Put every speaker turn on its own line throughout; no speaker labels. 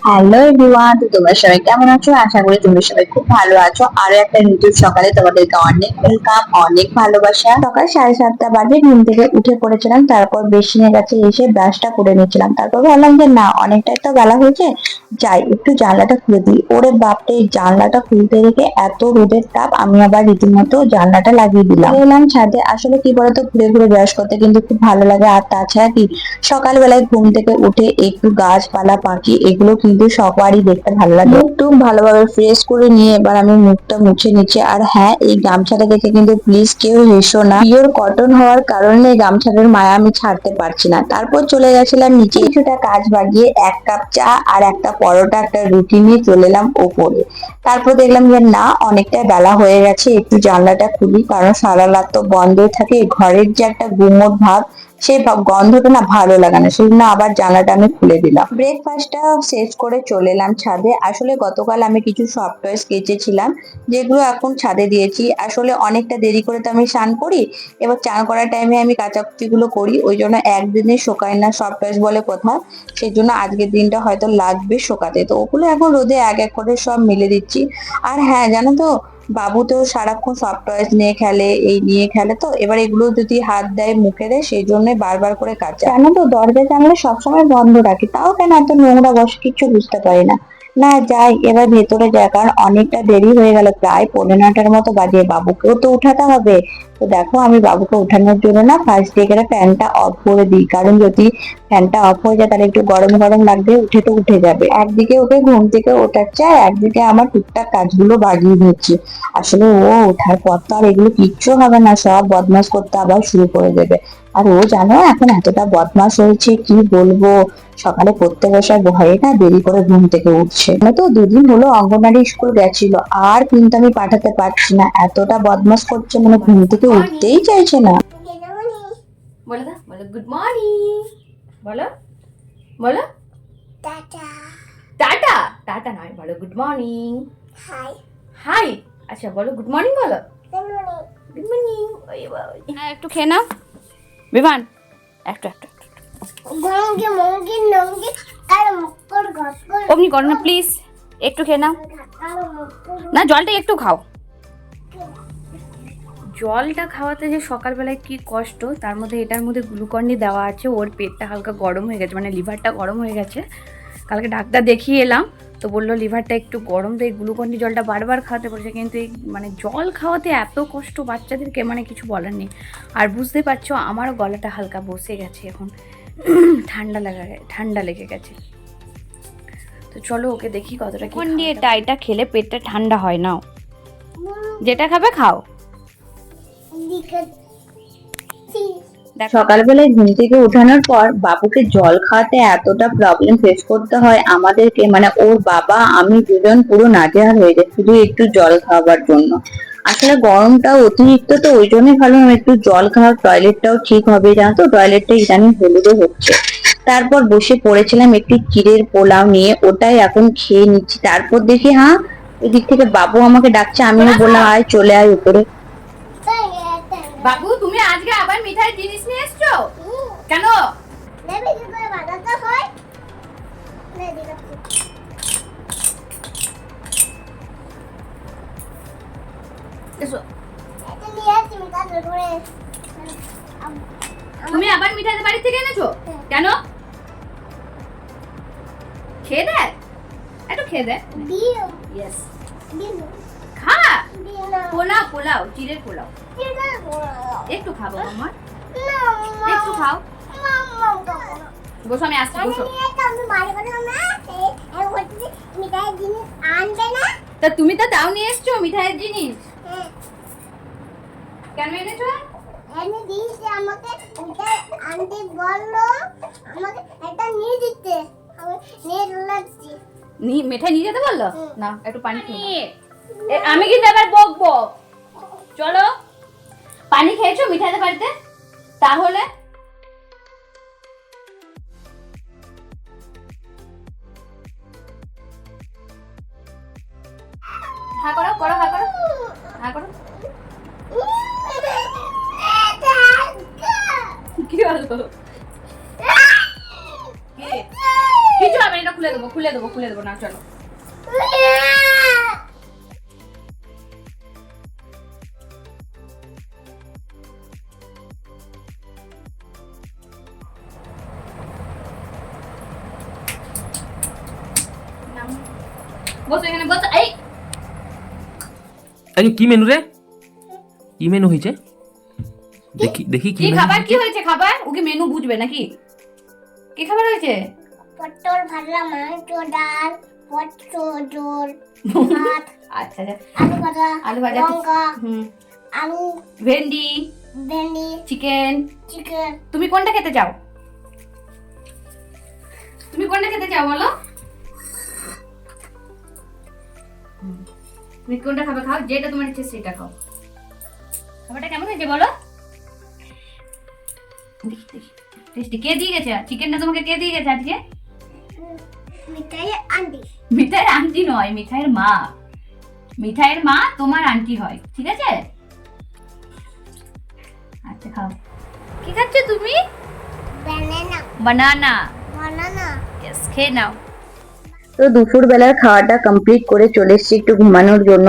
Hello everyone, তো তোমরা সবাই কেমন আছো? আশা করি তোমরা সবাই খুব ভালো আছো। আরো একটা নতুন সকালে তোমাদেরকে অনেক ওয়েলকাম, অনেক ভালোবাসা। সকাল 7:30 বাজে ঘুম থেকে উঠে পড়েছিলাম, তারপর বেসিনের কাছে এসে ব্রাশটা করে নিয়েছিলাম। তারপর ভাবলাম যে না, অনেকটাই তো বেলা হয়েছে, যাই একটু জানলাটা খুলে দিই। ওরে বাপরে, জানলাটা খুলতে রেখে এত রোদের তাপ, আমি আবার রীতিমতো জানলাটা লাগিয়ে দিলাম। এলাম ছাদে। আসলে কি বলতো, ঘুরে ঘুরে ব্রাশ করতে কিন্তু খুব ভালো লাগে। আর তাছাড়া কি, সকালবেলায় ঘুম থেকে উঠে একটু গাছপালা পাখি এগুলো কিন্তু সবারই দেখতে ভালো লাগে। একটু ভালোভাবে ফ্রেশ করে নিয়ে এবার আমি মুখটা মুছে নিচ্ছি। আর হ্যাঁ, এই গামছাটা দেখে কিন্তু প্লিজ কেউ হেসো না, পিওর কটন হওয়ার কারণে গামছাটার মায়া আমি ছাড়তে পারছি না। তারপর চলে গেছিলাম নিচে, কিছুটা কাজ বাগিয়ে 1 কাপ চা আর একটা পরোটা, একটা রুটি নিয়ে চলে এলাম ওপরে। তারপর দেখলাম যে না, অনেকটা বেলা হয়ে গেছে, একটু জানলাটা খুলি, কারণ সারা রাত তো বন্ধ থাকে। ঘরের যে একটা গুমোট ভাব, সেই গন্ধটা না ভালো লাগে না, সেই জন্য আবার জানলাটা আমি খুলে দিলাম। ব্রেকফাস্টটা শেষ করে চলে এলাম ছাদে। আসলে গতকাল আমি কিছু সফট টয়েস কেচেছিলাম, যেগুলো এখন ছাদে দিয়েছি। আসলে অনেকটা দেরি করে তো আমি স্নান করি, এবার চান করার টাইমে আমি কাচাকুচি গুলো করি, ওই জন্য একদিনে শোকায় না সফট টয়েস বলে কথা। সেই জন্য আজকের দিনটা হয়তো লাগবে শোকাতে, তো ওগুলো এখন রোদে এক এক করে সব মেলে দিচ্ছি। আর হ্যাঁ, জানো তো, বাবু তো সারাক্ষণ সফট টয়েস নিয়ে খেলে, এই নিয়ে খেলে, তো এবার এগুলো যদি হাত দেয় মুখে দেয়, সেই জন্য বারবার করে কাচা। জানো তো, দরজা জানলা সবসময় বন্ধ রাখি, তাও কেন এত নোংরা বসে কিছু বুঝতে পারি না। না যাই, এবার ভেতরে যাই, কারণ অনেকটা দেরি হয়ে গেল, প্রায় 9:45 মতো বাজে, বাবুকেও তো উঠাতে হবে। তো দেখো, আমি বাবুকে উঠানোর জন্য না ফার্স্ট দিয়ে ফ্যানটা অফ করে দিই, কারণ যদি ফ্যানটা অফ হয়ে যায় তাহলে একটু গরম গরম লাগবে, উঠে তো উঠে যাবে। একদিকে ওকে ঘুম থেকে ওঠাচ্ছে, আর একদিকে আমার টুকটাক কাজগুলো বাগিয়ে নিচ্ছি। আসলে ও ওঠার পর তো আর এগুলো কিচ্ছু হবে না, সব বদমাশ করতে আবার শুরু করে দেবে। আর ও জানো এখন এতটা বদমাশ হয়েছে, কি বলবো, সকালে পড়তে বসার ভয়ে না দেরি করে ঘুম থেকে উঠছে। মানে তো 2 দিন হলো অঙ্গনওয়াড়ি স্কুল গেছিল, আর কিন্তু আমি পাঠাতে পারছি না, এতটা বদমাশ করছে, মানে ঘুম থেকে উঠতেই চাইছে না।
বলো দা, বলো গুড মর্নিং, বলো বলো
টাটা।
টাটা। টাটা নয়, বলো গুড মর্নিং।
হাই।
হাই। আচ্ছা বলো গুড মর্নিং, বলো
গুড মর্নিং।
Good morning. হ্যাঁ, একটু খেয়ে নাও বিমান, একটু একটু একটু।
গঙ্গে মঙ্গি নঙ্গি কার মুক্কর ঘটকর
অমনি করো না প্লিজ, একটু খেয়ে নাও।
কার মুক্কর
না, জলটা একটু খাও। জলটা খাওয়াতে যে সকালবেলায় কি কষ্ট, তার মধ্যে এটার মধ্যে গ্লুকন্ডি দেওয়া আছে। ওর পেটটা হালকা গরম হয়ে গেছে, মানে লিভারটা গরম হয়ে গেছে। কালকে ডাক্তার দেখিয়ে এলাম, তো বললো লিভারটা একটু গরম, তো এই গ্লুকন্ডি জলটা বারবার খাওয়াতে পড়েছে। কিন্তু এই মানে জল খাওয়াতে এত কষ্ট বাচ্চাদেরকে, মানে কিছু বলার নেই। আর বুঝতে পারছো, আমারও গলাটা হালকা বসে গেছে এখন, ঠান্ডা লেগে গেছে। তো চলো ওকে দেখি কতটা কি দিয়ে। এটা খেলে পেটটা ঠান্ডা হয় না, যেটা খাবে খাও।
সকালবেলায় ঘুম থেকে ওঠানোর পর বাবুকে জল খাওয়াতে এতটা প্রবলেম ফেস করতে হয় আমাদেরকে, মানে ওর বাবা আমি দুজন পুরো নাজেহাল হয়ে যায় শুধু একটু জল খাওয়াবার জন্য। আসলে গরমটা অতিরিক্ত, তো ওই জন্যই ভাবলাম একটু জল খাওয়ার, টয়লেটটাও ঠিক হবে। জানো তো, টয়লেটটা ইদানিং হলুদও হচ্ছে। তারপর বসে পড়েছিলাম একটি চিড়ের পোলাও নিয়ে, ওটাই এখন খেয়ে নিচ্ছি। তারপর দেখি হ্যাঁ, এদিক থেকে বাবু আমাকে ডাকছে, আমিও বললাম আয় চলে আয় উপরে।
বাবু, তুমি আজকে আবার মিঠাই জিনিস নিয়ে এসছো কেন?
নেবে কি করে বানাতে হয়? নে দিলাম।
এসো।
এটা নিয়ে আসি মিঠাই করে।
তুমি আবার মিঠাই বাড়ি থেকে এনেছো কেন? খেয়ে দে, একটু খেয়ে দে।
দিও।
ইয়েস,
দিও।
খা।
দিও না।
পোলাও, পোলাও, চিড়ের পোলাও
দিও না।
একটু খাবো মাম্মা,
না মাম্মা।
একটু খাও।
মাম্মা খাবো না।
বসো, আমি আসছি, বসো।
আমি বাড়ি বাড়ি না এই বলছি মিঠাই জিনিস আনবে না।
তা তুমি তো তাও নিয়ে এসছো মিঠাইয়ের জিনিস,
হ্যাঁ।
কেন এনেছো?
এনে দিয়েছে আমাকে, মিঠাই আনতে বললো, আমাকে এটা নিয়ে দিতে, আমি নিয়ে লাগছি।
মিঠাই নিয়ে যেতে বললো?
হুম।
না, একটু পানি খেয়ে আমি কিন্তু এবার বকবো। চলো, পানি খেয়েছো মিঠাইতে বাড়িতে? তাহলে হ্যাঁ করো, করো, হ্যাঁ করো, হ্যাঁ করো। কি হলো? কিছু হবে না, প্যান্টটা খুলে দেবো না চলো। বসো এখানে বসো। এই
আরে কি মেনু রে? কি মেনু হয়েছে? দেখি দেখি
কি খাবার কি হয়েছে? খাবার ওকে মেনু বুঝবে নাকি? কি খাবার হয়েছে?
পটল ভাজা, মাংস, ডাল, পটল, ভাত,
আচ্ছা আচ্ছা,
আলু ভাজা, লঙ্কা, আলু,
ভেন্ডি, চিকেন। তুমি কোনটা খেতে চাও? বলো তুমি কোনটা খাবে? খাও, যেটা তোমার ইচ্ছে সেটা খাও। খাবারটা কেমন হয়েছে বলো? টেস্টি। কে দিয়ে গেছে চিকেনটা তোমাকে? কে দিয়ে গেছে আজকে? মিঠাইয়ের আন্টি নয়, মিঠাইয়ের মা তোমার আন্টি হয়, ঠিক আছে? আচ্ছা খাও। কি খাচ্ছ তুমি? বানানা। ইয়েস, খেয়ে নাও।
তো দুপুর বেলার খাওয়াটা কমপ্লিট করে চলে এসেছি একটু ঘুমানোর জন্য।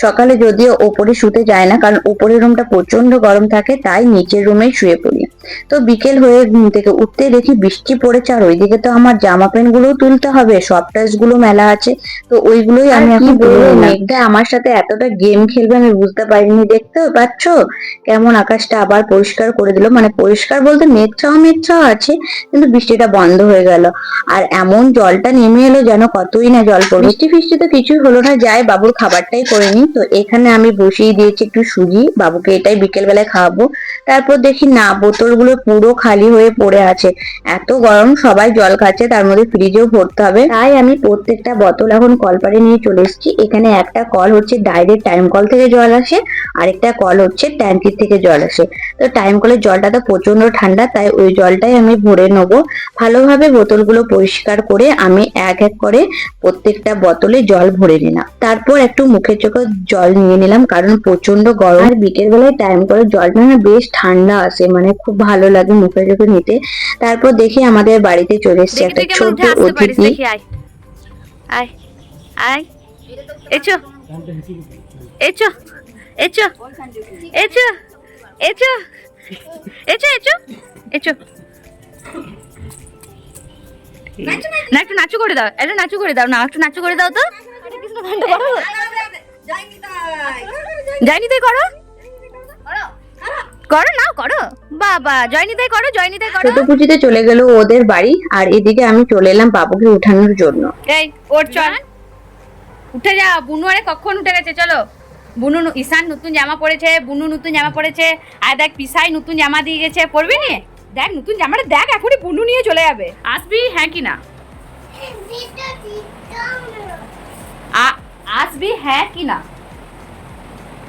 সকালে যদিও ওপরে শুতে যায় না, কারণ ওপরের রুমটা প্রচন্ড গরম থাকে, তাই নিচের রুমে শুয়ে পড়ি। তো বিকেল হয়ে ঘুম থেকে উঠতে দেখি বৃষ্টি পড়েছে, আর ওইদিকে তো আমার জামা প্যান্ট গুলোও তুলতে হবে, সফটওয়্যার গুলো মেলা আছে, তো ওইগুলোই আমি এখন তুলে মেঘটা আমার সাথে এতটা গেম খেলবে আমি বুঝতে পারিনি। দেখতে পাচ্ছ কেমন আকাশটা আবার পরিষ্কার করে দিল, মানে পরিষ্কার বলতে মেঘ ছাওয়া আছে, কিন্তু বৃষ্টিটা বন্ধ হয়ে গেল। আর এমন জলটা নেমে এলো যেন কতই না জল পড়ে। বৃষ্টি ফিষ্টি তো কিছুই হলো না, যাই বাবুর খাবারটাই করে নি। তো এখানে আমি বসিয়ে দিয়েছি একটু সুজি, বাবুকে এটাই বিকেল বেলায় খাওয়াবো। তারপর দেখি না বোতলগুলো পুরো খালি হয়ে পড়ে আছে, এত গরম সবাই জল খাচ্ছে, তার মধ্যে ফ্রিজেও ভরতে হবে, তাই আমি প্রত্যেকটা বোতল এখন কলপারে নিয়ে চলে এসেছি। এখানে একটা কল হচ্ছে ডাইরেক্ট টাইম কল থেকে জল আসে, আরেকটা কল হচ্ছে ট্যাঙ্কির থেকে জল আসে। তো টাইম কলের জলটা তো প্রচন্ড ঠান্ডা, তাই ওই জলটাই আমি ভরে নেবো। ভালোভাবে বোতলগুলো পরিষ্কার করে আমি এক এক করে প্রত্যেকটা বোতলে জল ভরে নিলাম। তারপর একটু মুখে চোখে জল নিয়ে নিলাম, কারণ প্রচন্ড গরম। আর বিকেল বেলায় টাইম করে জলটা না বেশ ঠান্ডা আসে, মানে খুব ভালো লাগে মুখে চোখে নিতে। তারপর দেখি আমাদের বাড়িতে চলে এসেছে একটা ছোট অতিথি।
আয় আয়, echo echo echo echo echo echo echo echo. না একটু নাচু করে দাও, একটু নাচু করে দাও, না একটু নাচু করে দাও তো। জয়নিতাই করো, করো নাও করো, বাবা জয়নিতাই করো, জয়নিতাই করো।
ছোট পুচিতে চলে গেল ওদের বাড়ি, আর এদিকে আমি চলে এলাম বাবুকে উঠানোর জন্য।
এই ওর চল, উঠে যা। বুনু আরে কখন উঠে গেছে, চলো। বুনু ঈশান নতুন জামা পরেছে, বুনু নতুন জামা পরেছে, আর দেখ পিসাই নতুন জামা দিয়ে গেছে, পরবি নি? দেখ নতুন জামাটা দেখ, এখনই বুনু নিয়ে চলে যাবে। আসবি হ্যাঁ কি না? আসবি হ্যাঁ কি না?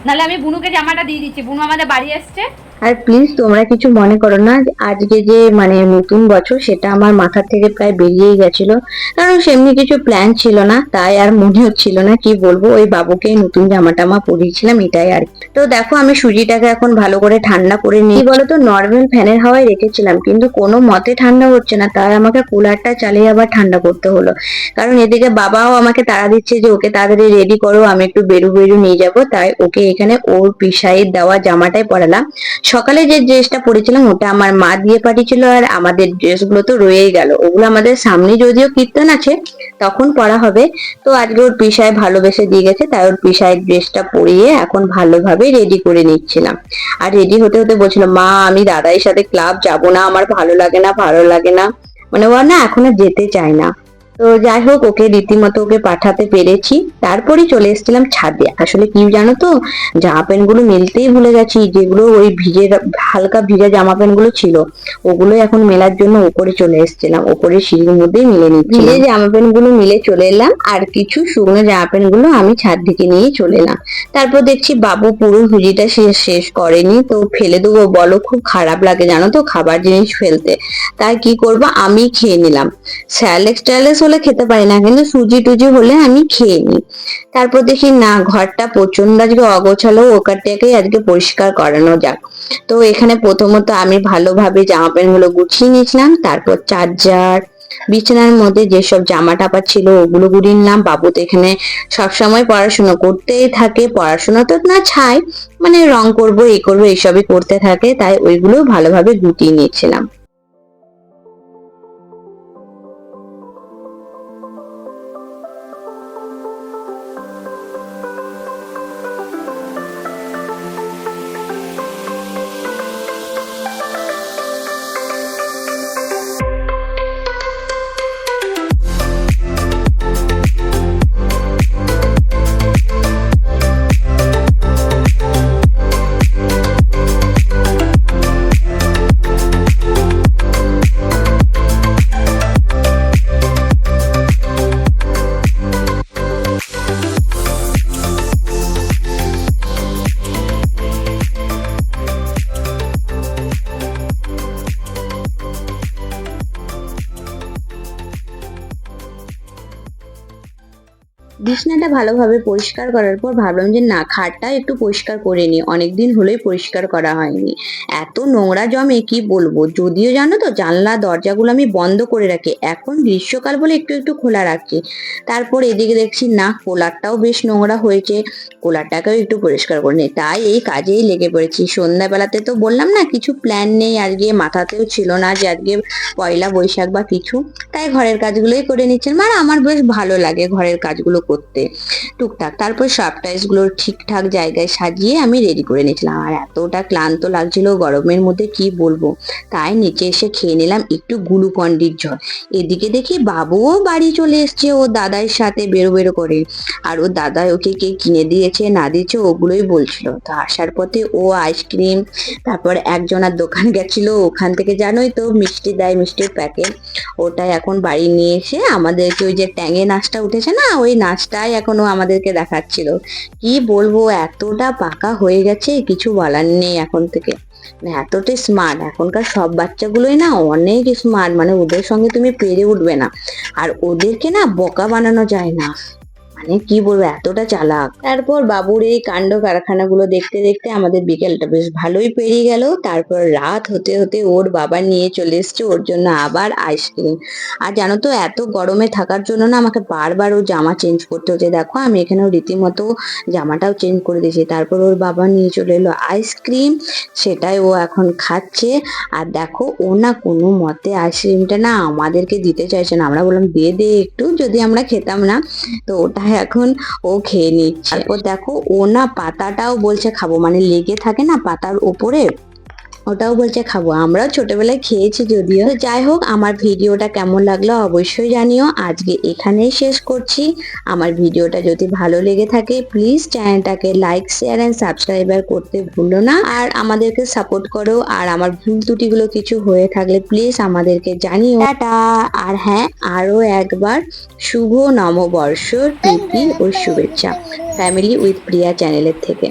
নাহলে আমি বুনুকে জামাটা দিয়ে দিচ্ছি, বুনু আমাদের বাড়ি আসছে।
আর প্লিজ তোমরা কিছু মনে করো না, আজকে যে মানে নতুন বছর সেটা আমার মাথা থেকে প্রায় বেরিয়েই গেছিল, কারণ সেমনি কিছু প্ল্যান ছিল না, তাই আর মনে হচ্ছিল না কি বলবো, ওই বাবুকে নতুন জামা টামা পরিয়েছিলাম এটাই আর কি। তো দেখো আমি সুজিটাকে এখন ভালো করে ঠান্ডা করে নিই। বলতো নর্মাল ফ্যানের হাওয়ায় রেখেছিলাম, কিন্তু কোনো মতে ঠান্ডা হচ্ছে না, তাই আমাকে কুলারটা চালিয়ে আবার ঠান্ডা করতে হলো, কারণ এদিকে বাবাও আমাকে তাড়া দিচ্ছে যে ওকে তাড়াতাড়ি রেডি করো, আমি একটু বেরু নিয়ে যাবো, তাই ওকে এখানে ওর পিসাইয়ের দেওয়া জামাটাই পরালাম। সকালে যে ড্রেসটা পরেছিলাম ওটা আমার মা দিয়ে পাঠিয়েছিল, আর আমাদের ড্রেসগুলো তো রয়েই গেল, ওগুলো আমাদের সামনে যদিও কীর্তন আছে তখন পরা হবে। তো আজকে ওর পিসাই ভালোবেসে দিয়ে গেছে, তাই ওর পিসাইয়ের ড্রেসটা পরিয়ে এখন ভালোভাবে রেডি করে নিচ্ছিলাম। আর রেডি হতে হতে বলছিল, মা আমি দাদাইয়ের সাথে ক্লাব যাব না, আমার ভালো লাগে না, মানে ও না এখন আর যেতে চায় না। তো যাই হোক ওকে রীতিমতো ওকে পাঠাতে পেরেছি। তারপরে চলে এসেছিলাম ছাদে। আসলে কি জানো তো, জামা প্যান্ট গুলো মেলতেই ভুলে গেছি, যেগুলো ওই হালকা ভিজে জামা প্যান্ট গুলো ছিল ওগুলো এখন মেলার জন্য উপরে চলে এসেছিলাম, উপরে সিঁড়ির মধ্যেই মিলে নিচ্ছি। ভিজে জামা প্যান্ট গুলো মিলে চলে এলাম, আর কিছু শুকনো জামা প্যান্ট গুলো আমি ছাদ থেকে নিয়ে চলে এলাম। তারপর দেখছি বাবু পুরো হুজিটা শেষ করেনি, তো ফেলে দেবো বলো, খুব খারাপ লাগে জানো তো খাবার জিনিস ফেলতে, তাই কি করব আমি খেয়ে নিলাম। স্যালেক্স ট্যালেক্স হলে খেতে পারি না, কিন্তু সুজি টুজি হলে আমি খেয়ে নিই। তারপর দেখি না ঘরটা প্রচন্ড আজকে অগোছালো, ওখানটাকে আজকে পরিষ্কার করানো যাক। তো এখানে প্রথমত আমি ভালোভাবে জামা প্যান্ট গুলো গুছিয়ে নিয়েছিলাম, তারপর চার্জার, বিছানার মধ্যে যেসব জামা টাপা ছিল ওগুলো গুড়িয়ে নিলাম। বাবু তো এখানে সবসময় পড়াশোনা করতেই থাকে, পড়াশোনা তো না ছাই, মানে রং করবো এই করবো এইসবই করতে থাকে, তাই ওইগুলো ভালোভাবে গুটিয়ে নিয়েছিলাম। বিছানাটা ভালোভাবে পরিষ্কার করার পর ভাবলাম যে না, খাটটা একটু পরিষ্কার করে নি, অনেকদিন হলেই পরিষ্কার করা হয়নি। এত নোংরা জমে কি বলবো। যদিও জানো তো জানলা দরজাগুলো আমি বন্ধ করে রাখি, এখন গ্রীষ্মকাল বলে একটু একটু খোলা রাখছি। তারপর এদিকে দেখছি না, কোলারটাও বেশ নোংরা হয়েছে, কোলারটাকেও একটু পরিষ্কার করে নিই, তাই এই কাজেই লেগে পড়েছি। সন্ধ্যাবেলাতে তো বললাম না কিছু প্ল্যান নেই আজকে, মাথাতেও ছিল না যে আজকে পয়লা বৈশাখ বা কিছু, তাই ঘরের কাজগুলোই করে নিচ্ছেন। মানে আমার বেশ ভালো লাগে ঘরের কাজগুলো করতে টুকটাক। তারপর সব টাইলস গুলো ঠিকঠাক জায়গায় সাজিয়ে আমি রেডি করে নিয়েছিলাম। আর এতটা ক্লান্ত লাগছিল গরমের মধ্যে কি বলবো, তাই নিচে এসে খেয়ে নিলাম একটু গ্লুকন্ডির জল। এদিকে দেখি বাবুও বাড়ি চলে এসছে ও দাদার সাথে বেরো বেরো করে, আর ও দাদা ওকে কে কিনে দিয়েছে না দিয়েছে ওগুলোই বলছিল। তো আসার পথে ও আইসক্রিম, তারপর একজনের দোকান গেছিল, ওখান থেকে জানোই তো মিষ্টি দেয়, মিষ্টির প্যাকেট, ওটাই এখন বাড়ি নিয়ে এসে আমাদেরকে ওই যে ট্যাঙে নাচটা উঠেছে না, ওই নাচটাই এখনো আমাদেরকে দেখাচ্ছিল। কি বলবো, এতটা পাকা হয়ে গেছে কিছু বলার নেই এখন থেকে, মানে এতটাই স্মার্ট। এখনকার সব বাচ্চাগুলোই না অনেক স্মার্ট, মানে ওদের সঙ্গে তুমি পেরে উঠবে না, আর ওদেরকে না বোকা বানানো যায় না, মানে কি বলবো এতটা চালাক। তারপর বাবুর এই কাণ্ড কারখানাগুলো দেখতে দেখতে আমাদের বিকেলটা বেশ ভালোই পেরিয়ে গেল। তারপর রাত হতে হতে ওর বাবা নিয়ে চলে এসছে ওর জন্য আবার আইসক্রিম। আর জানো তো এত গরমে থাকার জন্য না আমাকে বারবার ও জামা চেঞ্জ করতে হচ্ছে। দেখো আমি এখানেও রীতিমতো জামাটাও চেঞ্জ করে দিয়েছি। তারপর ওর বাবা নিয়ে চলে এলো আইসক্রিম, সেটাই ও এখন খাচ্ছে। আর দেখো ও না কোনো মতে আইসক্রিমটা না আমাদেরকে দিতে চাইছে না, আমরা বললাম দিয়ে দে একটু, যদি আমরা খেতাম না, তো ওটা এখন ও খেয়ে নিচ্ছে। তারপর দেখো ও না পাতাটাও বলছে খাবো, মানে লেগে থাকে না পাতার উপরে, ওটাও বলছে খাবো। আমরাও ছোটবেলায় খেয়েছি যদিও। তো যাই হোক, আমার ভিডিওটা কেমন লাগলো অবশ্যই জানিও। আজকে এখানেই শেষ করছি। আমার ভিডিওটা যদি ভালো লেগে থাকে প্লিজ চ্যানেলটাকে লাইক শেয়ার এন্ড সাবস্ক্রাইবার করতে ভুলো না, আর আমাদেরকে সাপোর্ট করো। আর আমার ভুল ত্রুটিগুলো কিছু হয়ে থাকলে প্লিজ আমাদেরকে জানিও। টাটা। আর হ্যাঁ, আরো একবার শুভ নববর্ষ প্রীতি ও শুভেচ্ছা ফ্যামিলি উইথ প্রিয়া চ্যানেলের থেকে।